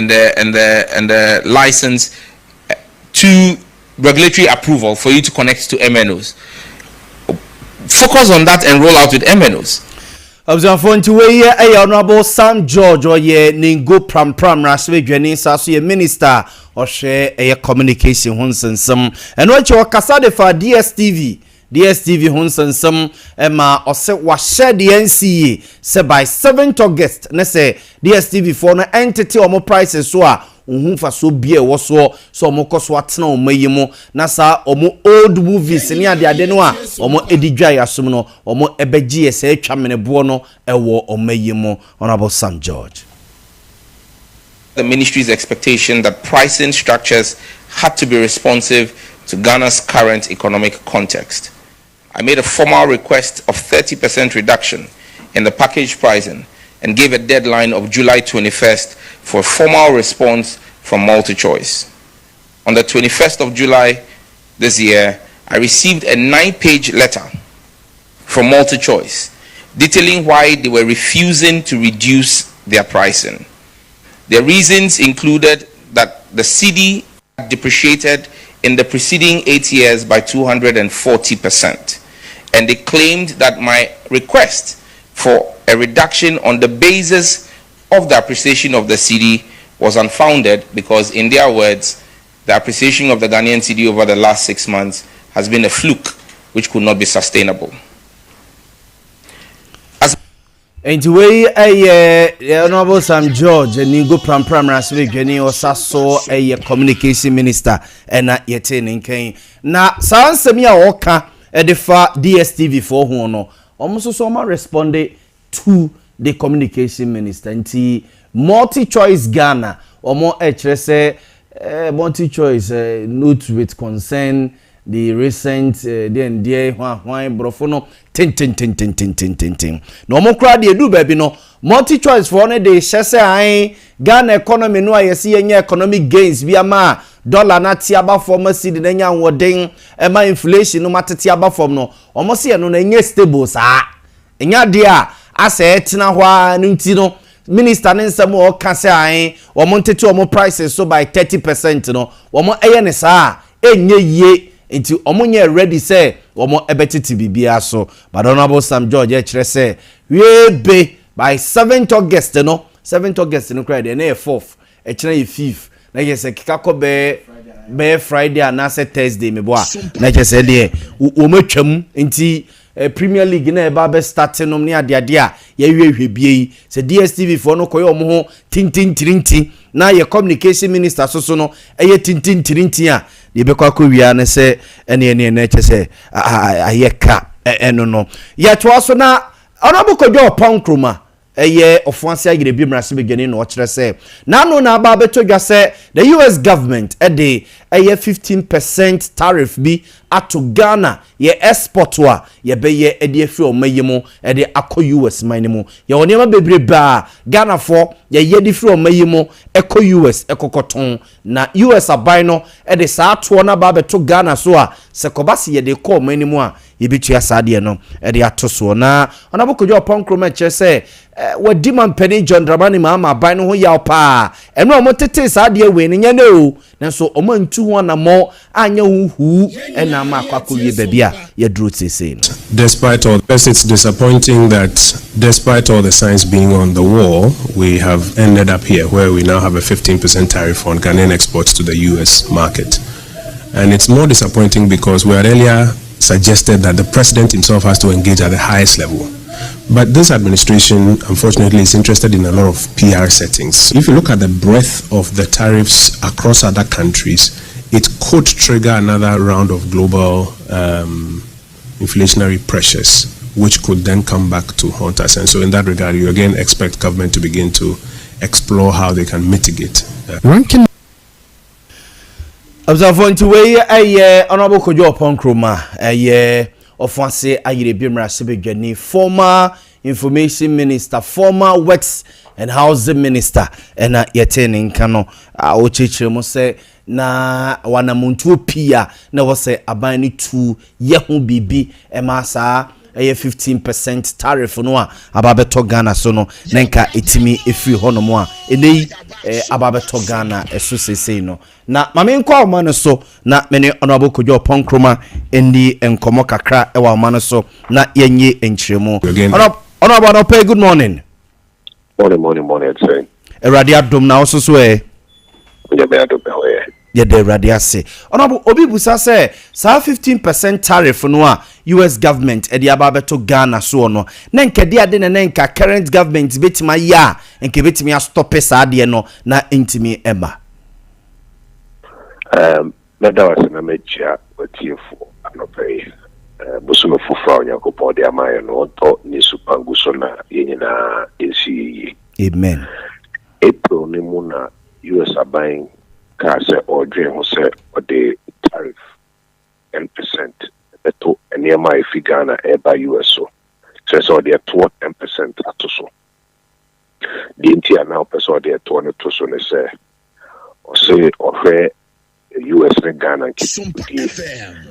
the license to regulatory approval for you to connect to MNOs. Focus on that and roll out with MNOs. Observant to where Honorable Sam George or ye Ningo Pram Raswe Jenny Sasu minister or share a communication Hunson some and what your Casade for DStv Hunson some Emma or se was share the NCA say by 7th August say DStv for no entity or more prices so unhufa so bie woso so omokoso atena omayimo na sa omo old movies ni ade no a omo edidwa yasom no omo ebeji ese atwamene bo no ewo omayimo. Honorable Sam George. The ministry's expectation that pricing structures had to be responsive to Ghana's current economic context. I made a formal request of 30% reduction in the package pricing and gave a deadline of July 21st for a formal response from MultiChoice. On the 21st of July this year, I received a 9-page letter from MultiChoice detailing why they were refusing to reduce their pricing. Their reasons included that the cedi depreciated in the preceding 8 years by 240%, and they claimed that my request for a reduction on the basis of the appreciation of the cedi was unfounded because, in their words, the appreciation of the Ghanaian cedi over the last 6 months has been a fluke which could not be sustainable. And the way Honorable Sam George and Ningo Pram Raswe Jenny or Sasso a communication minister and not yet in Kane. Now, sounds to me a walker at the far DStv for Hono. Almost so much responded to the communication minister and MultiChoice Ghana or more HSA MultiChoice note with concern the recent then dear why brofono tin no more crowd they do baby no MultiChoice for one day shese Ghana economy no ayesi enya economic gains bi ama dollar na ti aba form cedi na nya woden ema inflation no matete aba form no omo se no na enya stable sa enya dia asa etina hwa nti no minister nsem o ka se omo ntete omo prices so by 30% no omo eye ne sa enye ye nti omonye ready say omo ebetiti bibia so. But Honorable Sam George kire say we be by 7th August no 7th August no cry dey na 4th e kire ye 5th na ye say kikako be Friday and na say Thursday me boa na ye say dey o matwam nti Premier League na eba be start no ne ade a ye hwehwebie say DStv for no koyo omo ho tintin na ye communication minister so no eye tintin a ye be kwa wia ne say ene na che say ayeka eno no ye to aso na Honorable Kojo Pankroma eye ofanse agire bi mrase begani no kire say na no na aba beto dwa say the US government eye 15% tariff bi ato Ghana ye export wa ye be ye ede afi o mayimo ede akọ US manimo ye wonema bebre ba Ghana for ye di fi o mayimo ekọ US ekokoton na US aban no ede sa ato na ba beto Ghana so a se kobase ye de kọ manimo a ye bitua saade no ede ato so na Honorable Kojo Pankroma che say we demand penny John Dramani ma ban no ho yaw pa eno o motete saade we ne nya no nanso o mantu ho na mo anya huhu ena ma kwakowie babia ye duro sese. Despite all this, it's disappointing that despite all the signs being on the wall, we have ended up here where we now have a 15% tariff on Ghanaian exports to the US market. And it's more disappointing because we had earlier suggested that the president himself has to engage at the highest level. But this administration, unfortunately, is interested in a lot of PR settings. If you look at the breadth of the tariffs across other countries, it could trigger another round of global inflationary pressures, which could then come back to haunt us. And so in that regard, you again expect government to begin to explore how they can mitigate. Observant to way Honorable Kojo Pankroma Ofanse Ayire Bimra Sebegani, former information minister, former works and housing minister, and yetene nkano ochichire mo se na wana muntu pia na wo se abani tu ye ho bibi e ma sa 15% tariff no a ababeto Ghana so no nenka etimi efiri hono mo a enei ababeto Ghana eso sesei no na mame nkwa oma no so na mene honorable Kojo Ponkroma endi enkomo kakra ewa oma no so na yenye enchiremu honorable good morning. Morning, say. Eradi adom na also so yeah, the radiase. Honorable Obi Busa say, 15% tariff no US government e di ababeto Ghana so no. Nenka dia de nenka current government betima ya enke betima stop sa de no na intimi eba. Meda was na mecha watiefo anopay. Busuno fufa onyakopo de amaye no to ni supanguso na yenyina ensi. Amen. April ni muna US are buying cars or dream who say or the tariff 10% to any my figana by US so they are 10% at so the India now person they are 20 to so say or say or US and Ghana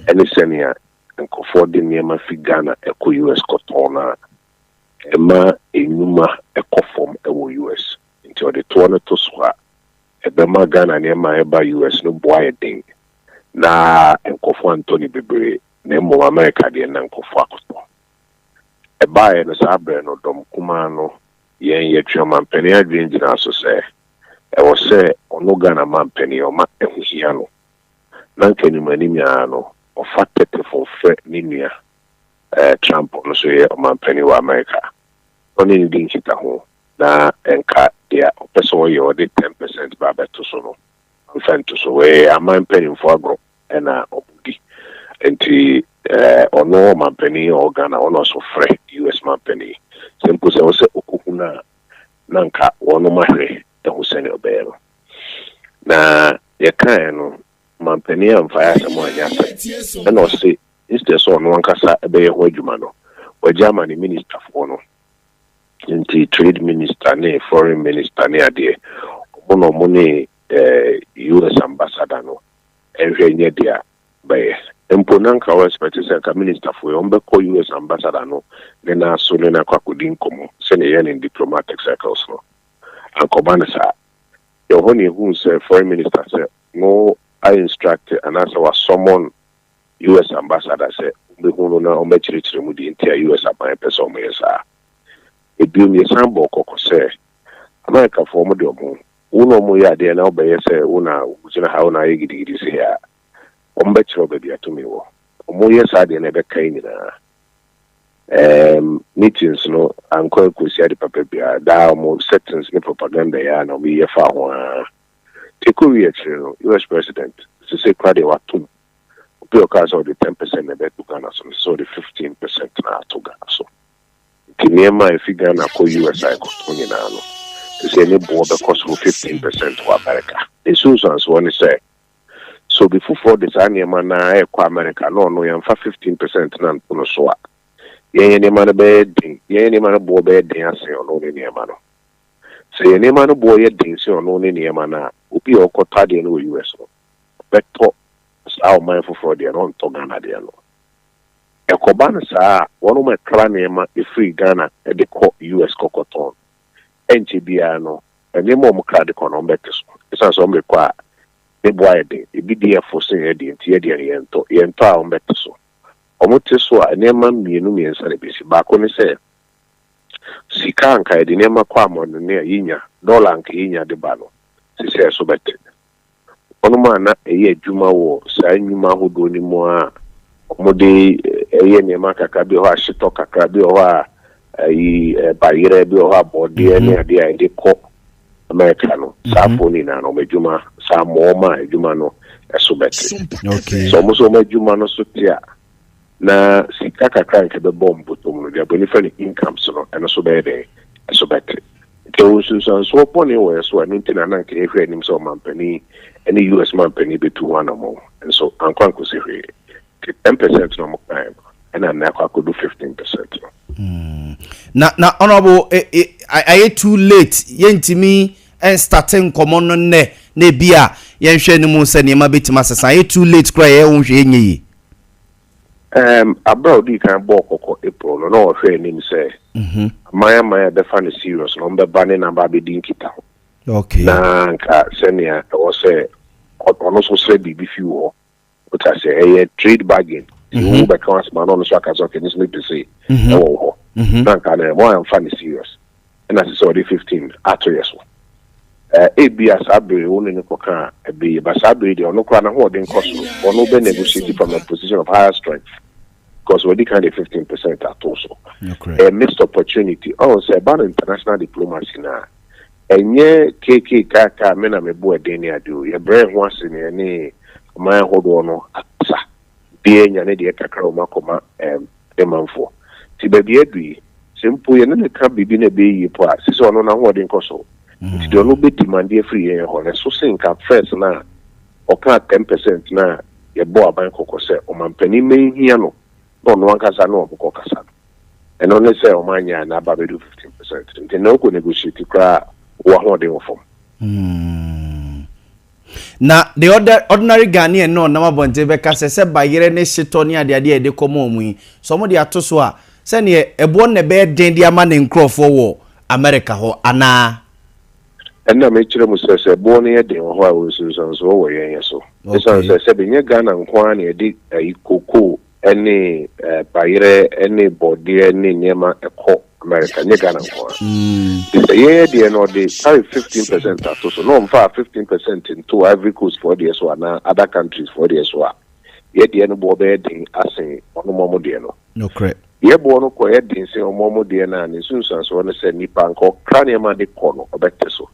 any senior and afford the near my figana eco US cotona Emma enuma eco form ewo US until the 20 to so Ebema Ghana near by US no boy thing. Na enkofo Anthony Bebre na mo America de na enkofo akoto. Eba no sabre no dom kuma no yen yetwa mampani adwen gina so se e wo se ono Ghana mampani o ma ehihia no. Na nkani mani ya no o fatete fo fe ninia Trump no so ye mampani wa America. Oni ni din kita ho na enka dia person you the 10% babeto so no to so we am paying for agro and obudi enti ono mampani or Ghana ono so free US mampani simple say we okukuna nanka ono mahwe e ho sene obero na ye kan no mampani am fire samo anya say and o say instead so no ankasa ebe ye ho adwuma no o Germany minister for no Inti trade minister ne foreign minister ne ade ono money US ambassador no enhwenye dia by emponanka wa expect say ka minister for ombe ko US ambassador no ne na so ne na kwakodi nkomo se ne yen in diplomatic circles no ankobana sa yo honi hu say foreign minister say no I instruct and as was someone US ambassador say be hu no na ombe chirichiri mu di ntia US aban person mo yesa ebiom ye sambo kokko se America for mo de omo uno mo ya de na obeye se una ugina ha una yigidi se ya ombe chiro be bia to me wo omo ye sa de na be kai ni na meetings no anko kwesi ade papa bia da mo settings ni propaganda ya na we ye fa ho teku ye chiro US president to say kwade wa to be okaso the 10% na be to Ghana so the 15% na to Ghana so Kinema if Ghana ko US I ko to nyina no to say any border cost for 15% to America. The Susans one say so before this anema na e ko America no yam fa 15% na no so a ye ne ma na be din ye ne ma na bo be din ase ono ne ne ma no so ye ne ma no bo ye din se ono ne ne ma na obi o ko ta de no US no beto sao man for de no to Ghana de no Ekobana sa wonu me kra nema e free Ghana e de ko US kokoton enchi bia no ene mo mo kra de ko no beteso isa so me kwa e boy de e bi de forcing e de ntie de yento a beteso omoteso a nema mienu miensa de bisi ba ko ne se sika anka e de nema kwa mo ne yinya dollar anka yinya de ba no se se so bete onu ma na e ye adwuma wo sa anwuma hodo ni mo a mode eye ne maka ka bi ho ahito kakra bi ho a yi barrier bi ho abode ne ade a de ko America no sa foni na no medjuma sa moma edjuma no eso beti okay so mo so medjuma no so tia na sika kakra nke be bomb to mo dia boni fa ni income so no so be de eso beti ke o so poni we so ani tina na nke ehwe nim so mampani any US mampani be 2 mo and so ankwan ko se hwe 10% no more time and then I could do 15%. Na honorable I too late yentimi and starting common ne bia yen hwe ni mu se ne ma betima sesa I too late cry e won hwe nyi abroad you can ball koko April no hwe nim say maya be fan serious no be banning na ba be din kita okay na nka senior o say ono so say bibi fi wo but I say trade bargain you be kan man on so aka so can you to say oh na nka na mo am fan serious and as so the 15 ato yes Abia Sabre only no koka be ba Sabre de ono kwa na ho den cost ono be negotiate from a position of higher strength because we kind of 15% at also a missed opportunity on say about international diplomacy na enye KK kaka me na me bo edeni adu ye brain ho ase ne ni man hodo no asa bi enya ne de kakra o makoma emanfo ti ba bi adui simple ye ne ka bibi na be yi po a sisi ono na ho den koso ti do no be demand e free ye ho na so think at first na o ka 10% na ye bo aban kokose o mampani me hia no no one kasa no oboko kasa and only say o manya na ba do 15% nti na ko negotiate kra wo ho de wo fom na the ordinary Ghanaian no na mabonte be kasa se bayere ne shito ne ade ade de komo mu so mo de atoso a se ne ebo ne be den de ama ne nkrofo wo America ho ana and na me kire mu se bo ne de ho a wo so wo yen so se be nye Ghana nko na de ikoko any bayere any body any nyema eko America nye Ghana nko the year the no they carry 15% at so no mfa 15% into every coast for the so na other countries for the so ye the no bo be den asen ono momo de no correct ye bo no ko ye den se omomo de na ne sunsan so no se nipa nko krane ma de ko no obete so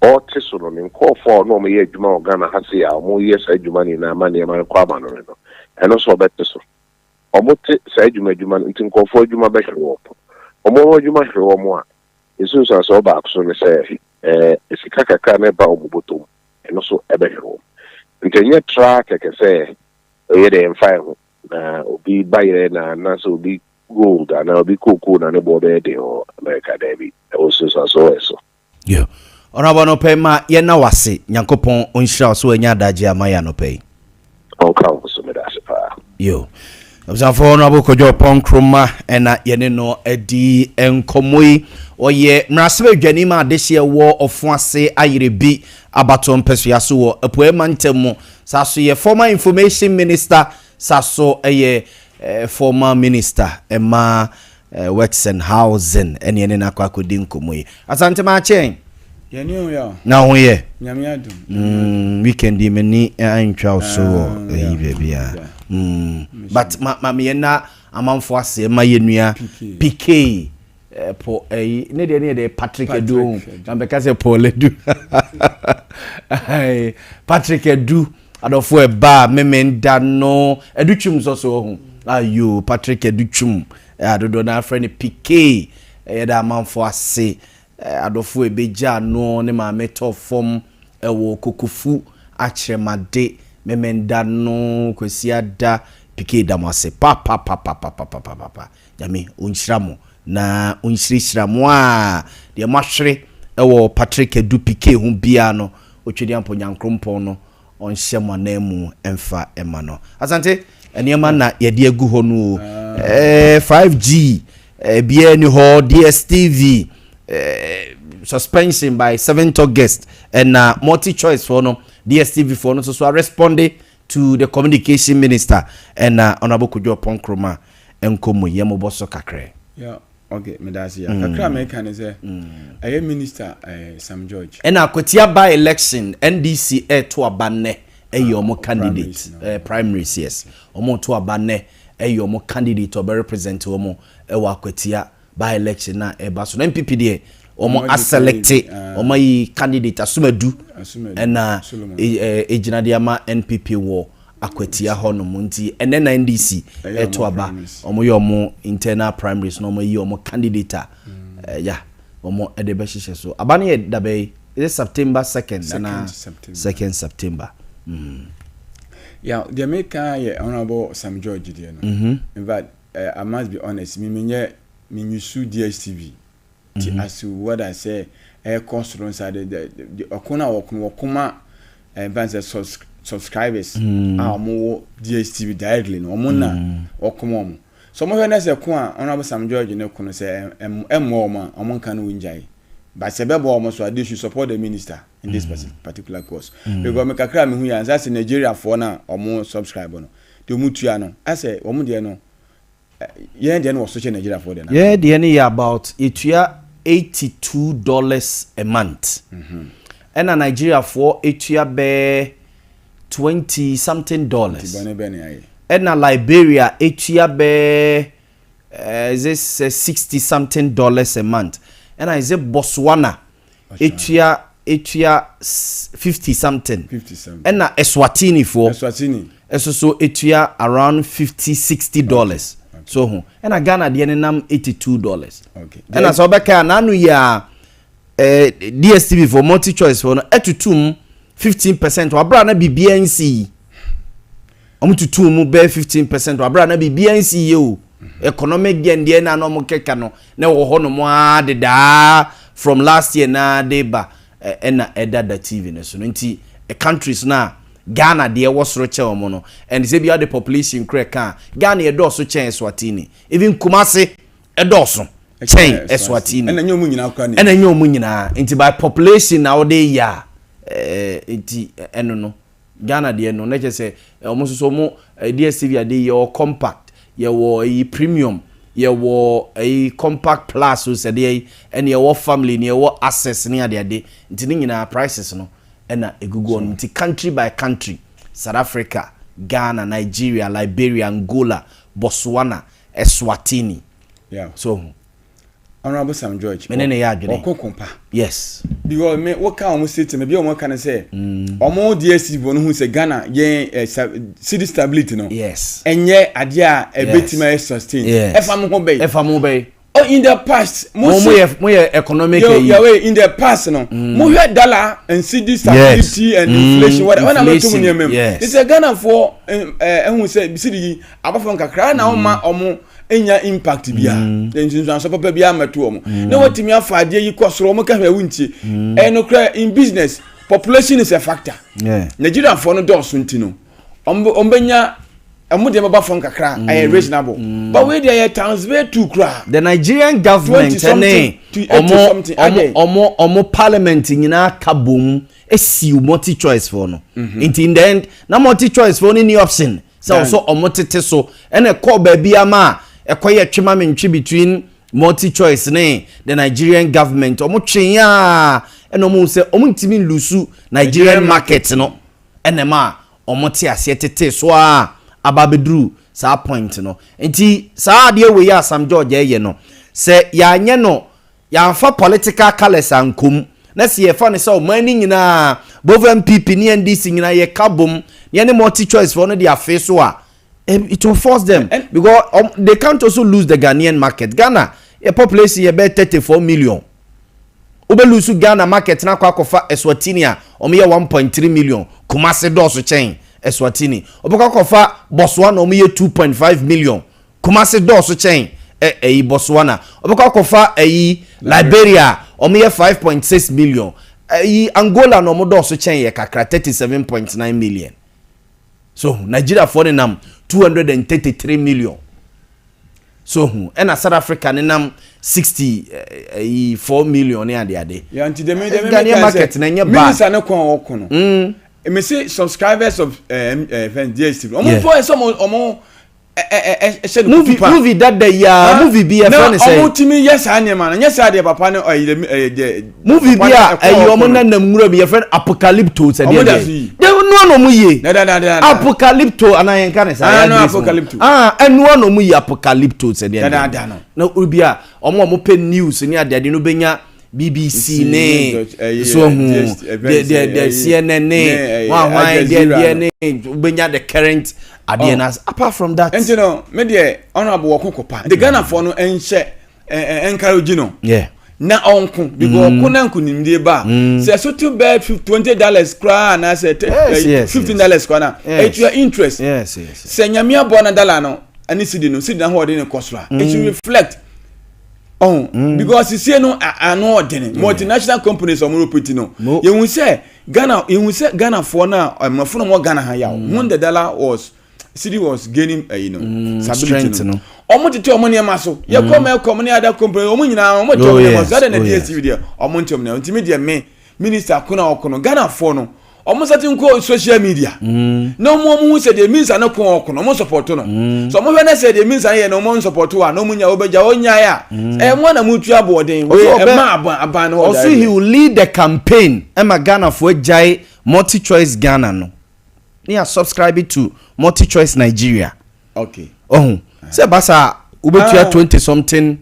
o te so no nko for no mo ye adwuma o Ghana ha se ya mo ye sa adwuma ni na ma ne ma ko ama no no eno so better so omote sa adwuma nti nkofo adwuma be hwe wo omo adwuma hwe wo mo a esu so ba so ne se esika kaka na ba omobotom eno so ebe hwe wo nti nye track ke se ye de mfa ho na obi bayire na so obi gold na obi koko na ne bo be de o America David also so yeah Honorable no pay ma ye na wase Nyankopon onhira so anya adaje amaya no pay okay so me da se pa yo Observe Honorable Kojo Ponkroma ena yene no edi enkomoi oye mrasebe dwani ma adehye wo ofuase ayerebi abaton pesuaso wo apoema ntemu saso ye former information minister saso eye former minister ema works and housing ene yene na kwakodi nkomoi asante ma chen yeni o ya na ho ye nyame adum weekend meni antwa so bia but ma yena amanfo ase ma yenua PK po ne de Patrick Edu na ka se Paul Edu Patrick Edu adofo eba memenda no edutwum so ho ayo Patrick Edutwum adodo na friend PK da amanfo ase adofo ebeja no ne ma meto form ewo kokofu akyeremade memenda no kwesiada PK damase pa yami onhyiramo na onhyirishiramo a de mahwere ewo Patrick Edu PK hu bia no otwedi ampo nyankrompo no onhyɛ manamu emfa ema no asante eniema na yede agu ho no 5G bia ni ho DStv suspension by 7th August and MultiChoice for no DStv for no so responded to the communication minister and Honorable Kojo Ponkroma enkomo yemo boso kakre yeah okay me that's ya kakra me kan say aye minister Sam George and akwatia by election NDC to abanne eyomo candidate primaries yes omo to abanne eyomo candidate to be represent omo ewa akwatia by election na eba so MPP de omo aselect omo yi candidate Asumadu na ejina de ama NPP wo akwatia hono munti ene na NDC eto aba omo yi omo internal primaries no omo yi omo candidate yeah omo edebe hihye so abane ye dabe is September 2nd na 2nd September yeah the maker ye Honorable Sam George there no in fact I must be honest me nyusu DStv as what I say cost on side the okuna okuma subscribers more DStv directly no mo na okuma mo so mo hwe na se ko a Honorable Sam George ne ko no se emmo ma omon kan winjai but se bebo omo so they should support the minister in this particular course because me kakra me hu ya say Nigeria for na omo subscribe no de mutua no ase omo de no yeah de no so che Nigeria for de na yeah de ne about etua $82 a month and a Nigeria for etua be $20 something dollars and a Liberia etua be is this $60 something a month and I say Botswana etua 50 something and na Eswatini for so etua around $50-60 so and a Ghana de nam $82 okay and as obeka na anu ya DStv for MultiChoice for no etutum 15% wa bra na BBNC omututum mu be 15% wa bra na BBNC yo economic gain de na no mo keka no na wo ho no mo adeda from last year na deba na edada TV no so nti countries na Ghana de was roche omo no and say be the population creka Ghana e do so chen Eswatini even Kumasi e do so chen Eswatini ena nyomu nyina akwa ena nyomu nyina nti by population na ode ya nti eno no Ghana de no na che say omo so mo DStv ade your compact your premium your compact plus so say dey and your family ne your access ne ade nti ni nyina prices no ena egugu on nti country by country South Africa, Ghana, Nigeria, Liberia, Angola, Botswana, Eswatini. Yeah. So Honorable Sam George. Menene ya adwene. Okokompa. Yes. Because me what can almost say to me be o can say omo DStv no hu say Ghana ye city stability no. Yes. Enye ade a betima sustain. Efam ho be. Oh, in the past, more economic. In the past, no, more dollar and city stability and inflation. What I'm not doing, it's a Ghana for and we say city apart from kakra na omo enya impact bia. Then since so papa bia meto omo. Na what me afa ade yi kwosoro omo ka hwe wunti. No cry in business, population is a factor. Nigeria for no do so ntino. Ombenya amude maba from kakra reasonable but we dey transfer to kra the Nigerian government omo parliament nyina kabom esi MultiChoice for no in the end na MultiChoice for any option so omo tete so and e call baby ama e koye twema mentwi between MultiChoice ne the Nigerian government omo twenya and omo say omo ntimi lusu Nigerian market no enema omo te ase tete so ababedru sa point no enti sa de we ya Sam George ye no se ya nye no ya fa political colors ankum na se ye fa ne se o mani nyina both MPP ni NDC nyina ye kabom ye ne MultiChoice for no dia face so a it will force them because they can't also lose the Ghanaian market. Ghana a population ye be 34 million obe lose Ghana market na kwa kofa Eswatini a o me 1.3 million Kumasi do so chain Eswatini oboka kofa Botswana omo ye 2.5 million Kumasi do so chain Botswana oboka kofa Liberia omo ye 5.6 million Angola no mo do so chain ye kakra 37.9 million so Nigeria for the nam 233 million so and South Africa nam 64 million ne ade ya anti de me market na nye ba minister ne kon okono me say subscribers of DStv omo for some omo movie that day ya movie be a friend say omo timi yes anema na yes ade papa ne movie be a omo na namura be a friend apocalypto say dey no mu ye apocalypto anayen kan say apocalypto no mu ye apocalypto say dey na obi a omo pe news ni ade no benya BBC ne so the CNN ne why the benya the current adienas apart from that and you know me dey honorable Okokopa the Ghana for no enhye encourage no na onko because kuna nkunimdie ba say so to be $20 kra na say $15 kra na at your interest say nyame abo na dollar no ani sidi na ho de ne kosra it should reflect because you see no ordinary multinational companies or property no you will say Ghana for now mafuna mo Ghana ha ya when the dollar was city was gaining strength no omo tete omo ne maso ye come ne other company omo nyina omo tete omo maso that na DStv there omo ntem na ntimi de me minister kuna okono Ghana for no omo certain ko social media no omo say the means na ko okono omo support no so omo na say the means na no omo support wa no omo nya obeja onya ya mo na mutu aboden we ma aban no also he will lead the campaign Ghana for jai MultiChoice Ghana no you subscribe to MultiChoice Nigeria. Okay. Say basa ubetua $20 something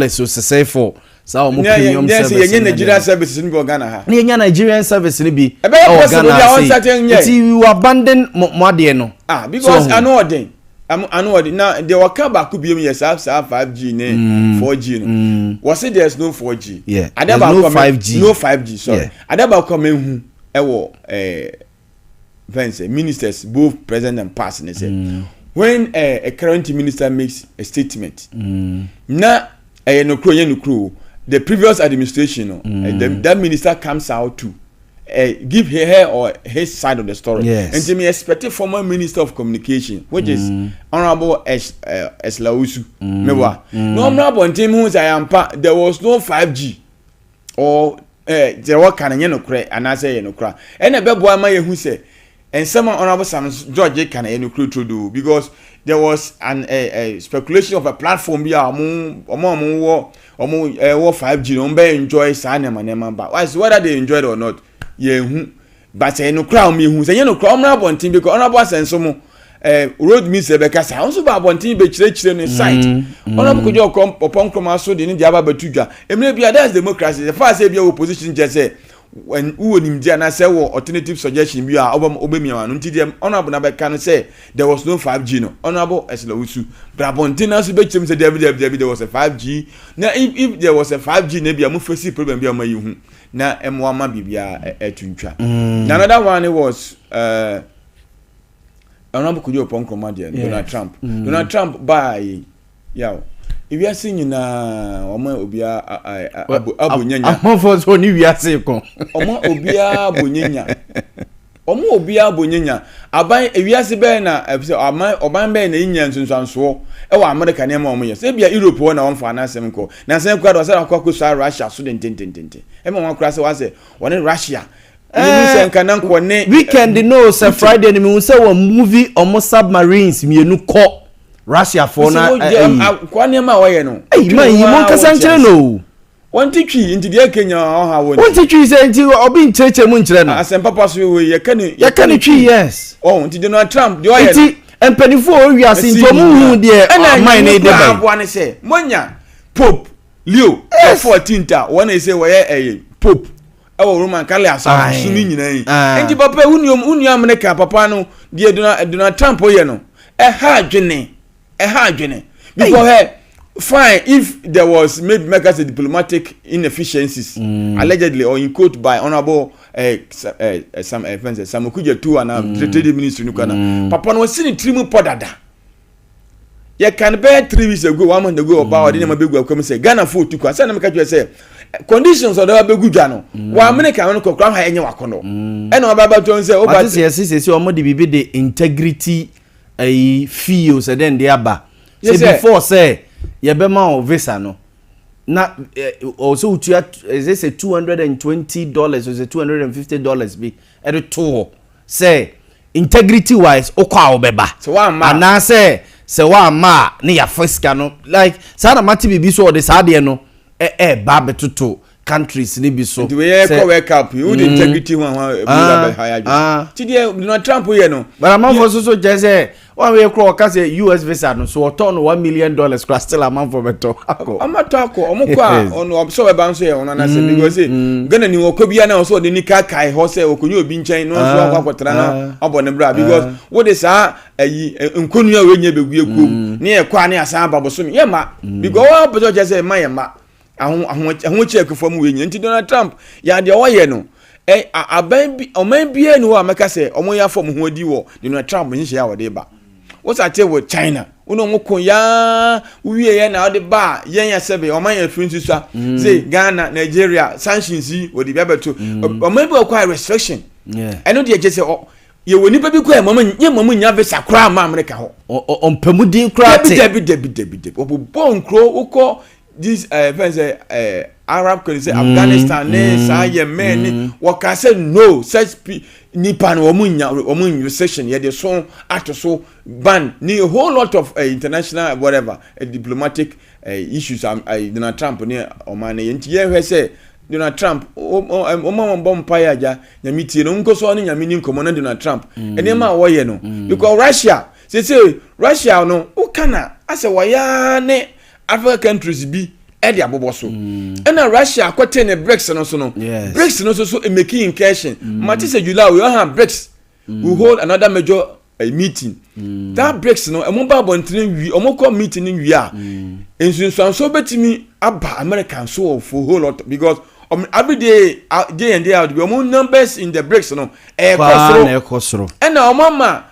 so say for so mo premium service. Yes, Nigerian services in Ghana ha. Ni Nigerian service ni bi. Ghana. You abandon mo de no. Because I know now there were back could be yes have 5G ne 4G no. Was it there's no 4G? Yeah. There's no 5G. No 5G, sorry. Adaba come hu ministers, both present and past, and they say when a current minister makes a statement, the previous administration, that minister comes out to give her or his side of the story. Yes. And to me, expected former minister of communication, which is Honorable Eslausu. No honorable who there was no 5G or there were kind of and I say cry. And a Yaw Boamah who say. And some honorable Sam George can do because there was a speculation of a platform be among 5G enjoy sign but whether they enjoyed or not but no crown me who say honorable team because honorable and some road means because also about team be children site honorable could you come upon so the Java Batuja and maybe that's democracy the first say opposition just say when who nim dia na say alternative suggestion bi a obemia no nti honorable na be kan say there was no 5G no honorable Eslausu brabontina so be chim say there was a 5G na if there was a 5G na bia mo face problem bia ma yihu na emwama bibia etuntwa na another one was honorable kujo upon command Donald Trump by yaw if you are seeing na omo obia abonyanya amfo so ni wiase ko omo obia abonyanya aban ewiase be na oban be na yinya nsunsanso e wa America ne ma omo yes e bia Europe wo na wonfa na asem ko na asem kwa do say akwa so Russia so den e ma wan kra say wa say woni Russia weekend no say Friday ni me say one movie omo submarines mienu ko Russia for na kwa nema waye no man yi mon kasanchire no wanti twi inti de Kenya ha woni wanti twi say inti obi ncheche mu nchire no asem papa so we ye kani twi yes inti Donald Trump de waye inti empanifo wi ase nto mu hu de man ne de ba abo ne say monya Pope Leo 14th one say waye Pope Roman Catholic sumi nyina yi inti papa unu America papa no de Donald Trump oye no ha adwene because fine if there was make us a diplomatic inefficiencies allegedly or in quote by honorable some offenses some kuje tu and trade ministry nukana papa no was in trimu podada you can bear 3 weeks ago 1 month ago about the name begu come say Ghana for tu kwa say na make you say conditions of the begu dwa no wa America no kokra ha enye wakono e na baba to say o ba say o mo de bibi the integrity feel say then they aba say before say ye be ma visa no na also to is this $220 or is it $250 be at to say integrity wise okwa obeba so wa ma ana say wa ma ne ya fiska no like say na mati bibi so de sa de no ba betuto countries ni bi so the way ko work up you the integrity one higher ti dey Donald Trump here no but am for so just say one way crow ka say US visa no so turn $1 million class still am for beto amako omukwa on so be ban so here on na say because Ghana ni okobia na so de ni kai ho say okonyo obi nchen no so akwakotra na obone bra because what is nkonu a wenye begue kuom ne ekwa ne asa baboso me ye ma because one person just say ma ye ma ahun check from we nti Donald Trump ya de oye no aban bi oman bia ni wo ameka say omo ya form ho adi wo Donald Trump nyi ya wo de ba what's at with China uno mukon ya wiye ya na de ba yen ya sebe oman ya free nsusa say Ghana Nigeria sanctions yi wo de bebeto oman bi require restriction I know they just say ye woni pa bi ko e mama nya visa kra ma America ho ompamudin kra te debi obo nkro ukọ this friends Arab countries say Afghanistan Yemen what can say no such nipan womun recession ye dey so act so ban ni a whole lot of international whatever diplomatic issues Donald Trump ni o man ye nti ye hwe say Donald Trump o ma bompa ya ja nyamiti no nko so ni nyamini nkomo na Donald Trump ene ma wo ye no because Russia say Russia no o kana ase waya ne African countries bi e dia boboso na Russia kwete ne BRICS no so no BRICS no so making incursion mati say July we have BRICS we hold another major meeting that BRICS no emo ba bontene wi omo call meeting wi a ensunsan so betimi aba American so for whole lot because every day and day out we omo numbers in the BRICS no kosoro na omo ma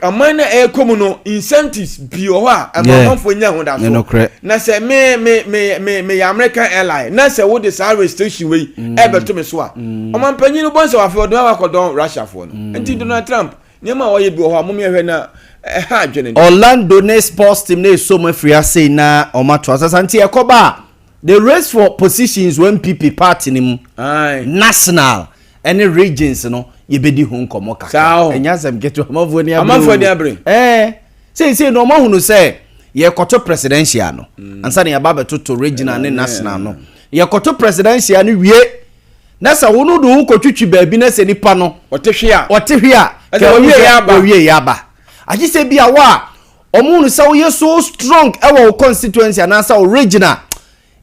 amana komuno incentives bi o ha amamfo nya ho da so na say me American airline na say wo the salary station we beto me so a omampanyin no bonse wa fe odon akodon Russia for no enti Donald Trump nyema wo ye bi o ha mo me hwe na ha adwene Orlando ne sports team na so ma free say na omato asanti ekoba the race for positions when PP party ni mu national any regions no yebedi ho nkomo kaka enyasem geto amafoni abre say no mahunu say ye koto presidential no ansa ne yaba beto regional ne national no ye koto presidential no wie na sa wonu do kotwitwi baabi na se nipa no otehwe a wie yaba aji se bia wa omunu say we so strong ewo constituency na sa original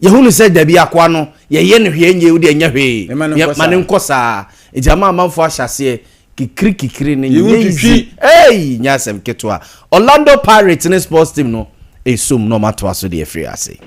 ye hunu say da bia kwa no ye ne hwe nye udi enya hwe mane nkosa ejama amanfo ahyase kikiri ne nyi nyasem ketwa Orlando Pirates ne sports team no esum no mato aso de free ase